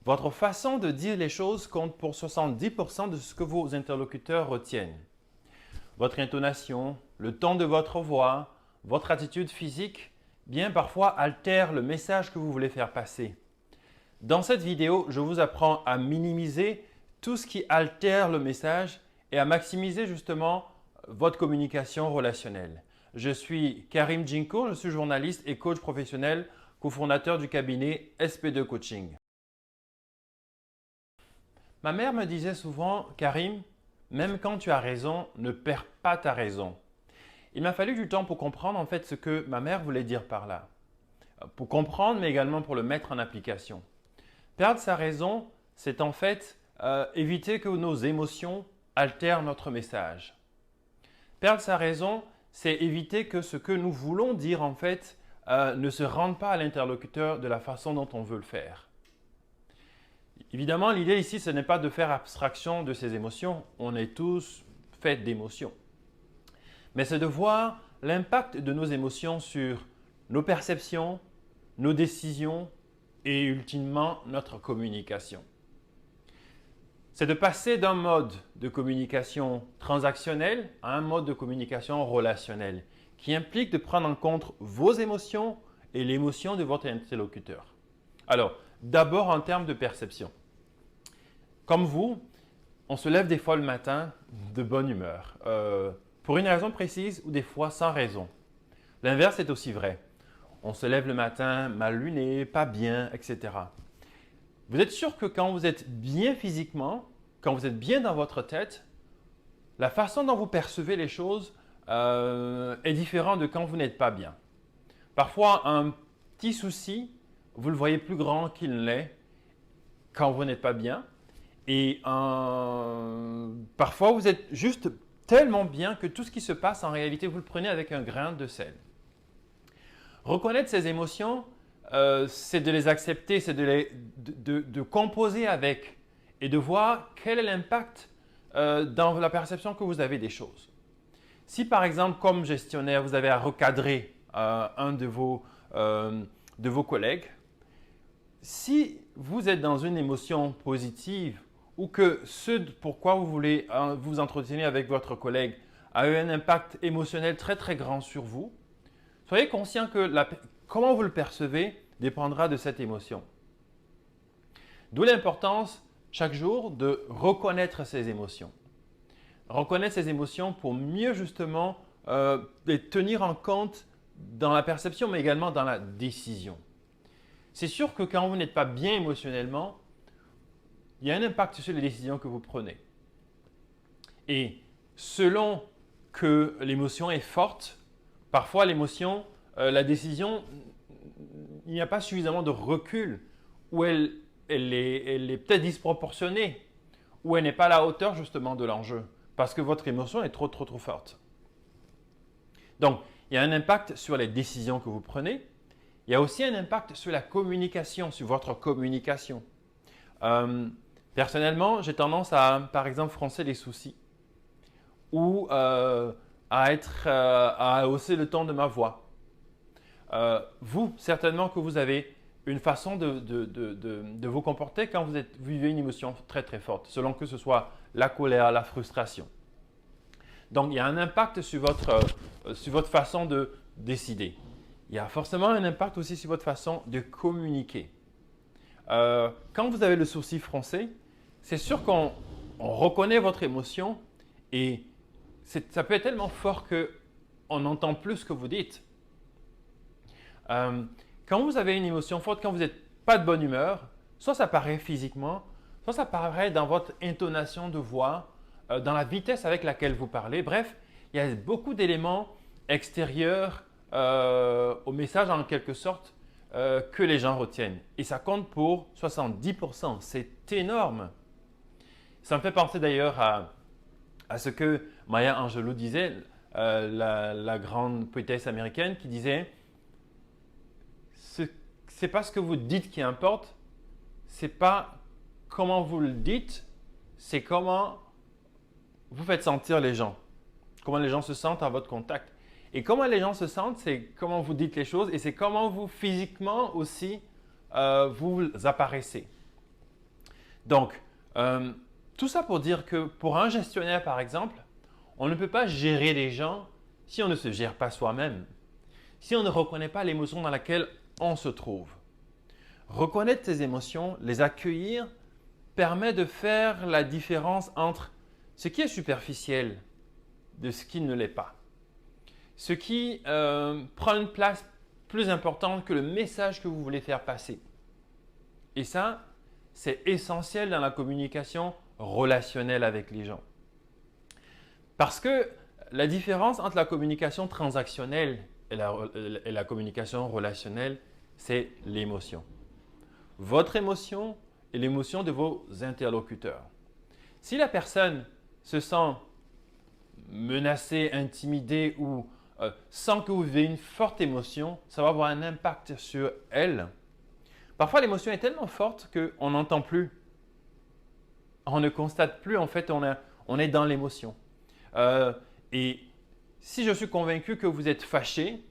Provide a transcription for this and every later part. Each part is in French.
Votre façon de dire les choses compte pour 70% de ce que vos interlocuteurs retiennent. Votre intonation, le ton de votre voix, votre attitude physique, bien parfois altèrent le message que vous voulez faire passer. Dans cette vidéo, je vous apprends à minimiser tout ce qui altère le message et à maximiser justement votre communication relationnelle. Je suis Karim Djinko, je suis journaliste et coach professionnel, cofondateur du cabinet SP2 Coaching. Ma mère me disait souvent, Karim, même quand tu as raison, ne perds pas ta raison. Il m'a fallu du temps pour comprendre en fait ce que ma mère voulait dire par là. Pour comprendre, mais également pour le mettre en application. Perdre sa raison, c'est en fait éviter que nos émotions altèrent notre message. Perdre sa raison, c'est éviter que ce que nous voulons dire en fait ne se rende pas à l'interlocuteur de la façon dont on veut le faire. Évidemment, l'idée ici, ce n'est pas de faire abstraction de ces émotions. On est tous faits d'émotions. Mais c'est de voir l'impact de nos émotions sur nos perceptions, nos décisions et ultimement notre communication. C'est de passer d'un mode de communication transactionnel à un mode de communication relationnel qui implique de prendre en compte vos émotions et l'émotion de votre interlocuteur. Alors, d'abord en termes de perception. Comme vous, on se lève des fois le matin de bonne humeur, pour une raison précise ou des fois sans raison. L'inverse est aussi vrai. On se lève le matin mal luné, pas bien, etc. Vous êtes sûr que quand vous êtes bien physiquement, quand vous êtes bien dans votre tête, la façon dont vous percevez les choses est différente de quand vous n'êtes pas bien. Parfois, un petit souci, vous le voyez plus grand qu'il ne l'est quand vous n'êtes pas bien. Et parfois, vous êtes juste tellement bien que tout ce qui se passe, en réalité, vous le prenez avec un grain de sel. Reconnaître ces émotions, c'est de les accepter, c'est de composer avec et de voir quel est l'impact dans la perception que vous avez des choses. Si par exemple, comme gestionnaire, vous avez à recadrer un de vos collègues, si vous êtes dans une émotion positive ou que ce pourquoi vous voulez vous entretenir avec votre collègue a eu un impact émotionnel très très grand sur vous, soyez conscient que comment vous le percevez dépendra de cette émotion. D'où l'importance chaque jour de reconnaître ces émotions. Reconnaître ces émotions pour mieux justement les tenir en compte dans la perception mais également dans la décision. C'est sûr que quand vous n'êtes pas bien émotionnellement, il y a un impact sur les décisions que vous prenez. Et selon que l'émotion est forte, parfois l'émotion, la décision, il n'y a pas suffisamment de recul ou elle est peut-être disproportionnée ou elle n'est pas à la hauteur justement de l'enjeu parce que votre émotion est trop forte. Donc, il y a un impact sur les décisions que vous prenez. Il y a aussi un impact sur la communication, sur votre communication. Personnellement, j'ai tendance à, par exemple, froncer les sourcils ou à hausser le ton de ma voix. Vous, certainement que vous avez une façon de vous comporter quand vous vivez une émotion très très forte, selon que ce soit la colère, la frustration. Donc, il y a un impact sur votre façon de décider. Il y a forcément un impact aussi sur votre façon de communiquer. Quand vous avez le sourcil froncé, c'est sûr qu'on reconnaît votre émotion et ça peut être tellement fort qu'on n'entend plus ce que vous dites. Quand vous avez une émotion forte, quand vous n'êtes pas de bonne humeur, soit ça paraît physiquement, soit ça paraît dans votre intonation de voix, dans la vitesse avec laquelle vous parlez. Bref, il y a beaucoup d'éléments extérieurs au message en quelque sorte que les gens retiennent. Et ça compte pour 70%. C'est énorme. Ça me fait penser d'ailleurs à ce que Maya Angelou disait, la grande poétesse américaine qui disait « C'est pas ce que vous dites qui importe, c'est pas comment vous le dites, c'est comment vous faites sentir les gens, comment les gens se sentent à votre contact. Et comment les gens se sentent, c'est comment vous dites les choses et c'est comment vous physiquement aussi vous apparaissez. Donc, tout ça pour dire que pour un gestionnaire, par exemple, on ne peut pas gérer les gens si on ne se gère pas soi-même, si on ne reconnaît pas l'émotion dans laquelle on se trouve. Reconnaître ses émotions, les accueillir, permet de faire la différence entre ce qui est superficiel de ce qui ne l'est pas. Ce qui prend une place plus importante que le message que vous voulez faire passer. Et ça, c'est essentiel dans la communication relationnelle avec les gens. Parce que la différence entre la communication transactionnelle et la communication relationnelle, c'est l'émotion. Votre émotion et l'émotion de vos interlocuteurs. Si la personne se sent menacée, intimidée ou sent que vous vivez une forte émotion, ça va avoir un impact sur elle. Parfois, l'émotion est tellement forte qu'on n'entend plus. On ne constate plus, en fait, on est dans l'émotion. Et si je suis convaincu que vous êtes fâché,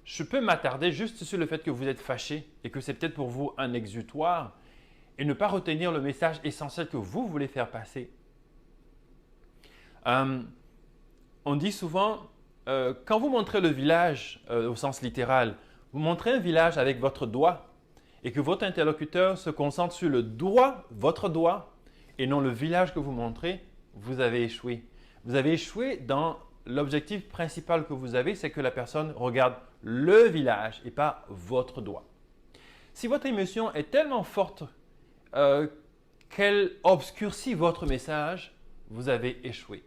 je peux m'attarder juste sur le fait que vous êtes fâché et que c'est peut-être pour vous un exutoire et ne pas retenir le message essentiel que vous voulez faire passer. On dit souvent, quand vous montrez le village au sens littéral, vous montrez un village avec votre doigt et que votre interlocuteur se concentre sur le doigt, votre doigt, et non le village que vous montrez, vous avez échoué. Vous avez échoué dans l'objectif principal que vous avez, c'est que la personne regarde le village et pas votre doigt. Si votre émotion est tellement forte qu'elle obscurcit votre message, vous avez échoué.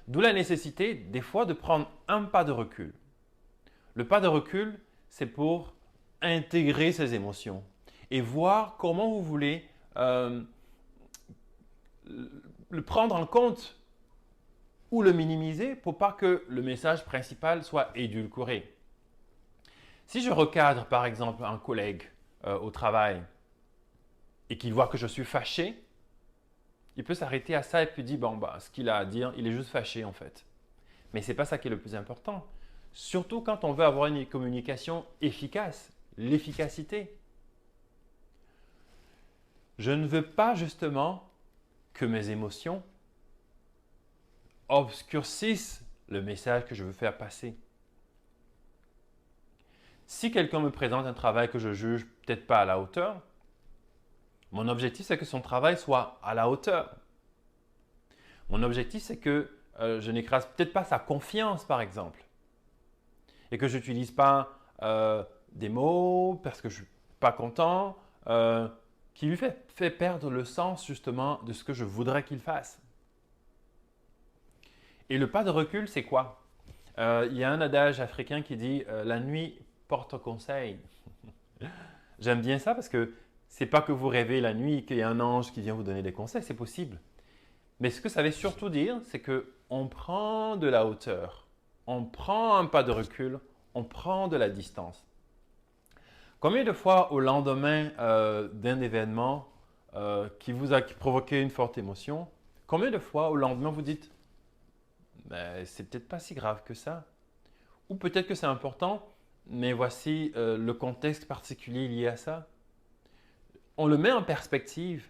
D'où la nécessité, des fois, de prendre un pas de recul. Le pas de recul, c'est pour intégrer ces émotions et voir comment vous voulez le prendre en compte ou le minimiser pour pas que le message principal soit édulcoré. Si je recadre par exemple un collègue au travail et qu'il voit que je suis fâché, il peut s'arrêter à ça et puis dire bon, ce qu'il a à dire, il est juste fâché en fait. Mais ce n'est pas ça qui est le plus important. Surtout quand on veut avoir une communication efficace, l'efficacité. Je ne veux pas justement que mes émotions obscurcissent le message que je veux faire passer. Si quelqu'un me présente un travail que je juge peut-être pas à la hauteur, mon objectif c'est que son travail soit à la hauteur. Mon objectif c'est que je n'écrase peut-être pas sa confiance par exemple et que je n'utilise pas des mots parce que je ne suis pas content qui lui fait perdre le sens justement de ce que je voudrais qu'il fasse. Et le pas de recul, c'est quoi? Il y a un adage africain qui dit la nuit porte conseil. J'aime bien ça parce que c'est pas que vous rêvez la nuit qu'il y a un ange qui vient vous donner des conseils, c'est possible. Mais ce que ça veut surtout dire, c'est qu'on prend de la hauteur, on prend un pas de recul, on prend de la distance. Combien de fois au lendemain d'un événement qui vous a provoqué une forte émotion, combien de fois au lendemain vous dites c'est peut-être pas si grave que ça. Ou peut-être que c'est important, mais voici le contexte particulier lié à ça. On le met en perspective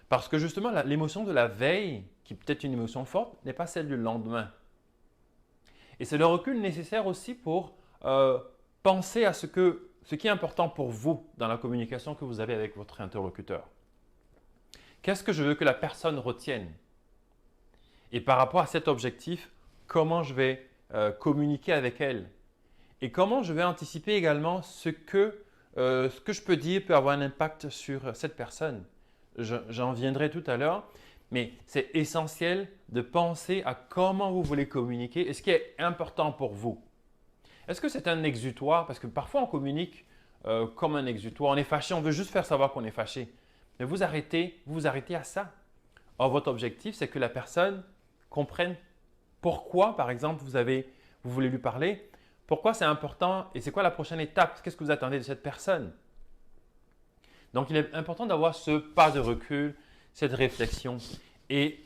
parce que justement l'émotion de la veille, qui peut être une émotion forte, n'est pas celle du lendemain. Et c'est le recul nécessaire aussi pour penser à ce qui est important pour vous dans la communication que vous avez avec votre interlocuteur. Qu'est-ce que je veux que la personne retienne? Et par rapport à cet objectif, comment je vais communiquer avec elle? Et comment je vais anticiper également ce que je peux dire peut avoir un impact sur cette personne? J'en viendrai tout à l'heure, mais c'est essentiel de penser à comment vous voulez communiquer et ce qui est important pour vous. Est-ce que c'est un exutoire? Parce que parfois on communique comme un exutoire. On est fâché, on veut juste faire savoir qu'on est fâché. Mais vous vous arrêtez à ça. Or, votre objectif, c'est que la personne comprenne pourquoi, par exemple, vous voulez lui parler, pourquoi c'est important et c'est quoi la prochaine étape, qu'est-ce que vous attendez de cette personne. Donc, il est important d'avoir ce pas de recul, cette réflexion. Et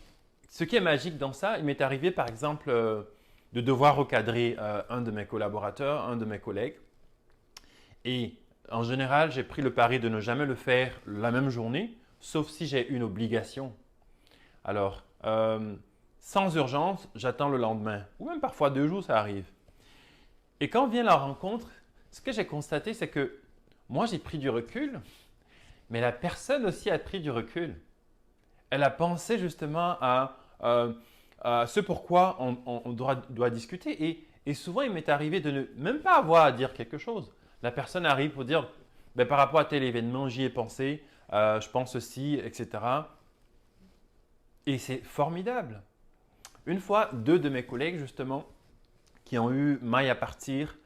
ce qui est magique dans ça, il m'est arrivé, par exemple, de devoir recadrer un de mes collaborateurs, un de mes collègues. Et en général, j'ai pris le pari de ne jamais le faire la même journée, sauf si j'ai une obligation. Alors, sans urgence, j'attends le lendemain, ou même parfois 2 jours, ça arrive. Et quand vient la rencontre, ce que j'ai constaté, c'est que moi, j'ai pris du recul, mais la personne aussi a pris du recul. Elle a pensé justement à ce pourquoi on doit discuter. Et souvent, il m'est arrivé de ne même pas avoir à dire quelque chose. La personne arrive pour dire, ben, par rapport à tel événement, j'y ai pensé, je pense ceci, etc. Et c'est formidable. Une fois, 2 de mes collègues, justement, qui ont eu maille à partir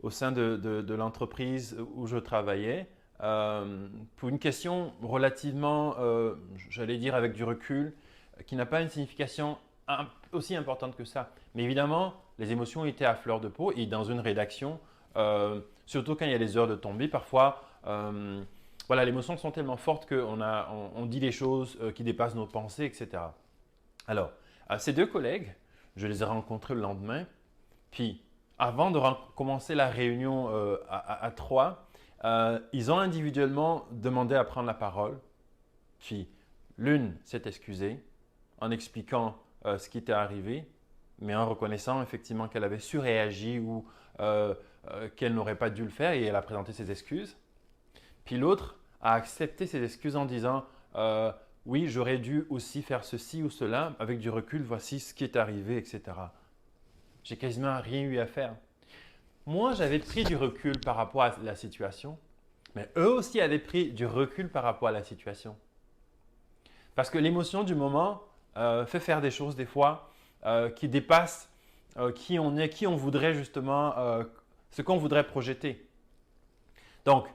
au sein de l'entreprise où je travaillais, pour une question relativement, j'allais dire avec du recul, qui n'a pas une signification aussi importante que ça. Mais évidemment, les émotions étaient à fleur de peau et dans une rédaction, surtout quand il y a les heures de tombée, parfois, voilà, les émotions sont tellement fortes qu'on dit des choses qui dépassent nos pensées, etc. Alors, ces 2 collègues, je les ai rencontrés le lendemain, puis avant de commencer la réunion à 3, ils ont individuellement demandé à prendre la parole. Puis l'une s'est excusée en expliquant ce qui était arrivé, mais en reconnaissant effectivement qu'elle avait surréagi ou qu'elle n'aurait pas dû le faire et elle a présenté ses excuses. Puis l'autre a accepté ses excuses en disant oui, j'aurais dû aussi faire ceci ou cela, avec du recul, voici ce qui est arrivé, etc. J'ai quasiment rien eu à faire. Moi, j'avais pris du recul par rapport à la situation, mais eux aussi avaient pris du recul par rapport à la situation. Parce que l'émotion du moment fait faire des choses des fois qui dépassent qui on est, qui on voudrait justement, ce qu'on voudrait projeter. Donc,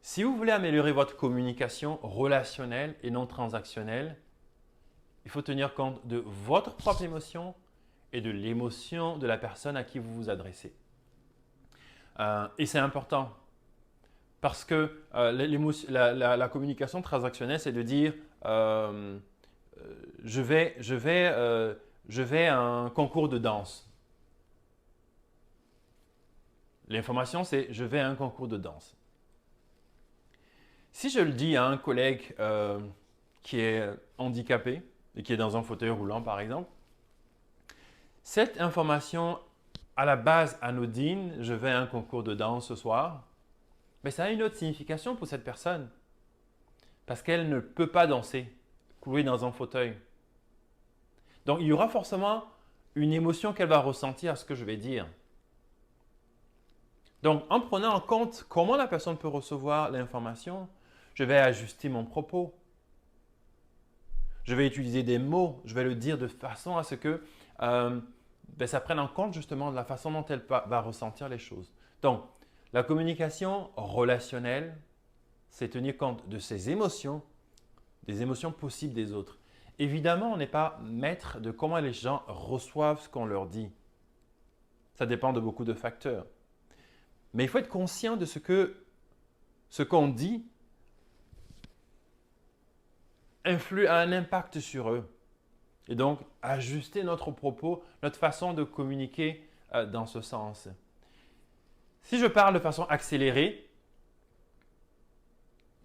si vous voulez améliorer votre communication relationnelle et non transactionnelle, il faut tenir compte de votre propre émotion et de l'émotion de la personne à qui vous vous adressez. Et c'est important parce que la communication transactionnelle, c'est de dire je vais à un concours de danse. L'information, c'est je vais à un concours de danse. Si je le dis à un collègue qui est handicapé et qui est dans un fauteuil roulant, par exemple, cette information à la base anodine, je vais à un concours de danse ce soir, mais ça a une autre signification pour cette personne parce qu'elle ne peut pas danser, clouée dans un fauteuil. Donc, il y aura forcément une émotion qu'elle va ressentir à ce que je vais dire. Donc, en prenant en compte comment la personne peut recevoir l'information, je vais ajuster mon propos. Je vais utiliser des mots, je vais le dire de façon à ce que ça prenne en compte justement de la façon dont elle va ressentir les choses. Donc, la communication relationnelle, c'est tenir compte de ses émotions, des émotions possibles des autres. Évidemment, on n'est pas maître de comment les gens reçoivent ce qu'on leur dit. Ça dépend de beaucoup de facteurs. Mais il faut être conscient de ce qu'on dit a un impact sur eux. Et donc, ajuster notre propos, notre façon de communiquer dans ce sens. Si je parle de façon accélérée,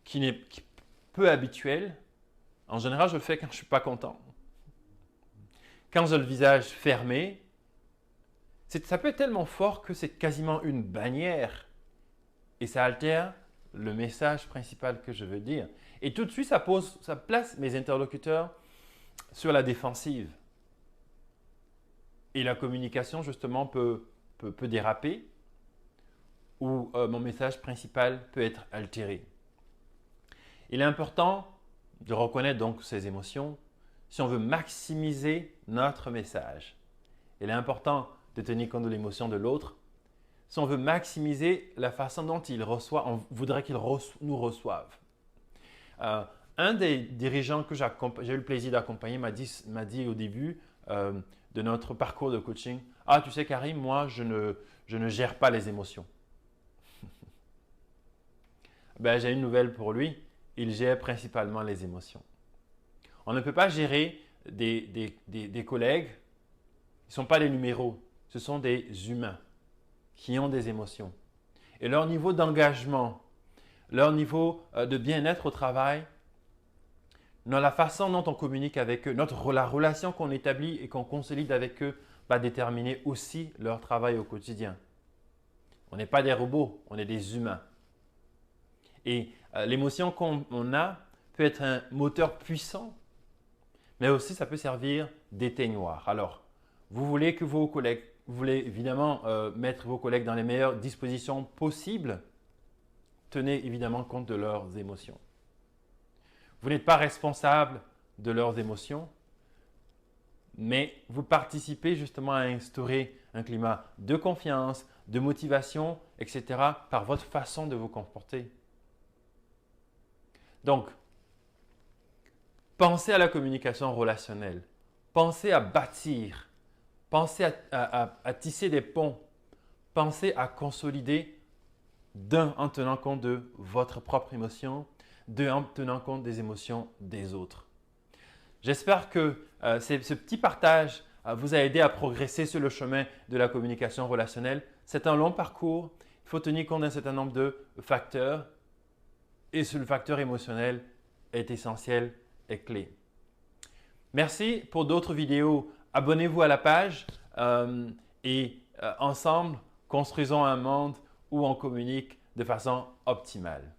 qui est peu habituelle, en général, je le fais quand je ne suis pas content. Quand j'ai le visage fermé, ça peut être tellement fort que c'est quasiment une bannière et ça altère le message principal que je veux dire. Et tout de suite, ça place mes interlocuteurs sur la défensive. Et la communication, justement, peut déraper ou mon message principal peut être altéré. Il est important de reconnaître donc ces émotions si on veut maximiser notre message. Il est important de tenir compte de l'émotion de l'autre si on veut maximiser la façon dont il reçoit, on voudrait qu'il nous reçoive. Un des dirigeants que j'ai eu le plaisir d'accompagner m'a dit au début de notre parcours de coaching, « Ah, tu sais Karim, moi je ne gère pas les émotions. » J'ai une nouvelle pour lui, il gère principalement les émotions. On ne peut pas gérer des collègues, ils ne sont pas des numéros, ce sont des humains qui ont des émotions. Et leur niveau d'engagement, leur niveau de bien-être au travail, dans la façon dont on communique avec eux, la relation qu'on établit et qu'on consolide avec eux va déterminer aussi leur travail au quotidien. On n'est pas des robots, on est des humains. Et l'émotion qu'on a peut être un moteur puissant, mais aussi ça peut servir d'éteignoir. Alors, vous voulez évidemment mettre vos collègues dans les meilleures dispositions possibles. Tenez évidemment compte de leurs émotions. Vous n'êtes pas responsable de leurs émotions, mais vous participez justement à instaurer un climat de confiance, de motivation, etc. par votre façon de vous comporter. Donc, pensez à la communication relationnelle. Pensez à bâtir. Pensez à tisser des ponts. Pensez à consolider en tenant compte de votre propre émotion, en tenant compte des émotions des autres. J'espère que ce petit partage vous a aidé à progresser sur le chemin de la communication relationnelle. C'est un long parcours. Il faut tenir compte d'un certain nombre de facteurs et le facteur émotionnel est essentiel et clé. Merci pour d'autres vidéos. Abonnez-vous à la page et ensemble, construisons un monde où on communique de façon optimale.